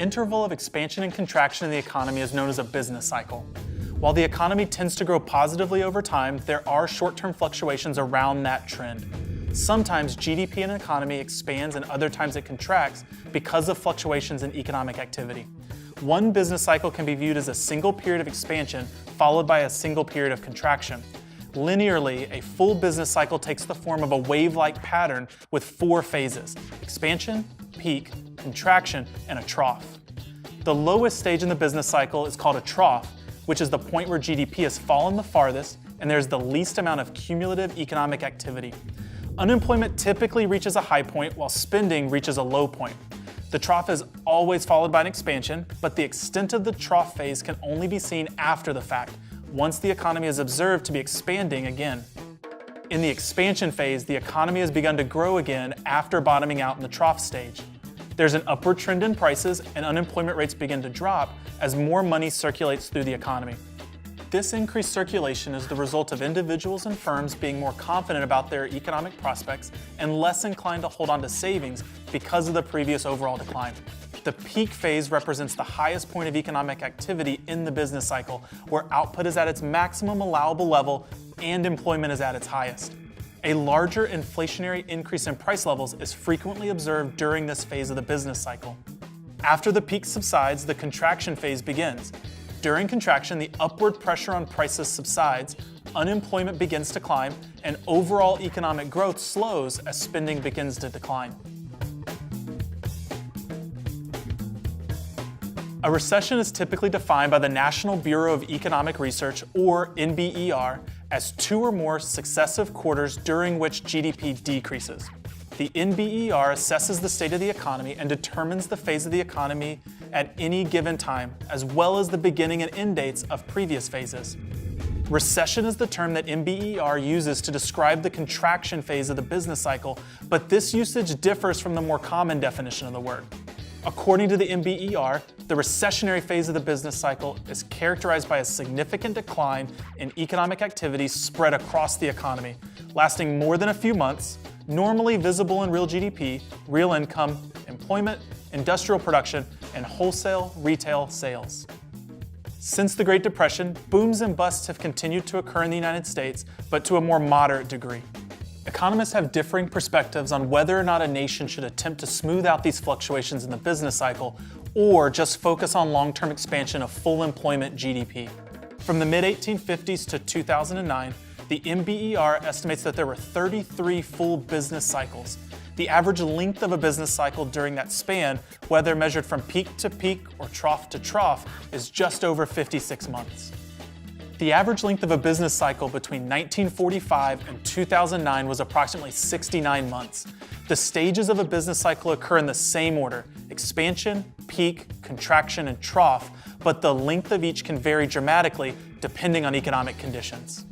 interval of expansion and contraction in the economy is known as a business cycle. While the economy tends to grow positively over time, there are short-term fluctuations around that trend. Sometimes GDP in an economy expands and other times it contracts because of fluctuations in economic activity. One business cycle can be viewed as a single period of expansion followed by a single period of contraction. Linearly, a full business cycle takes the form of a wave-like pattern with 4 phases: expansion, peak, contraction, and a trough. The lowest stage in the business cycle is called a trough, which is the point where GDP has fallen the farthest and there's the least amount of cumulative economic activity. Unemployment typically reaches a high point while spending reaches a low point. The trough is always followed by an expansion, but the extent of the trough phase can only be seen after the fact, once the economy is observed to be expanding again. In the expansion phase, the economy has begun to grow again after bottoming out in the trough stage. There's an upward trend in prices and unemployment rates begin to drop as more money circulates through the economy. This increased circulation is the result of individuals and firms being more confident about their economic prospects and less inclined to hold on to savings because of the previous overall decline. The peak phase represents the highest point of economic activity in the business cycle, where output is at its maximum allowable level and employment is at its highest. A larger inflationary increase in price levels is frequently observed during this phase of the business cycle. After the peak subsides, the contraction phase begins. During contraction, the upward pressure on prices subsides, unemployment begins to climb, and overall economic growth slows as spending begins to decline. A recession is typically defined by the National Bureau of Economic Research, or NBER, as 2 or more successive quarters during which GDP decreases. The NBER assesses the state of the economy and determines the phase of the economy at any given time, as well as the beginning and end dates of previous phases. Recession is the term that NBER uses to describe the contraction phase of the business cycle, but this usage differs from the more common definition of the word. According to the NBER, the recessionary phase of the business cycle is characterized by a significant decline in economic activity spread across the economy, lasting more than a few months, normally visible in real GDP, real income, employment, industrial production, and wholesale retail sales. Since the Great Depression, booms and busts have continued to occur in the United States, but to a more moderate degree. Economists have differing perspectives on whether or not a nation should attempt to smooth out these fluctuations in the business cycle or just focus on long-term expansion of full employment GDP. From the mid-1850s to 2009, the NBER estimates that there were 33 full business cycles. The average length of a business cycle during that span, whether measured from peak to peak or trough to trough, is just over 56 months. The average length of a business cycle between 1945 and 2009 was approximately 69 months. The stages of a business cycle occur in the same order: expansion, peak, contraction, and trough, but the length of each can vary dramatically depending on economic conditions.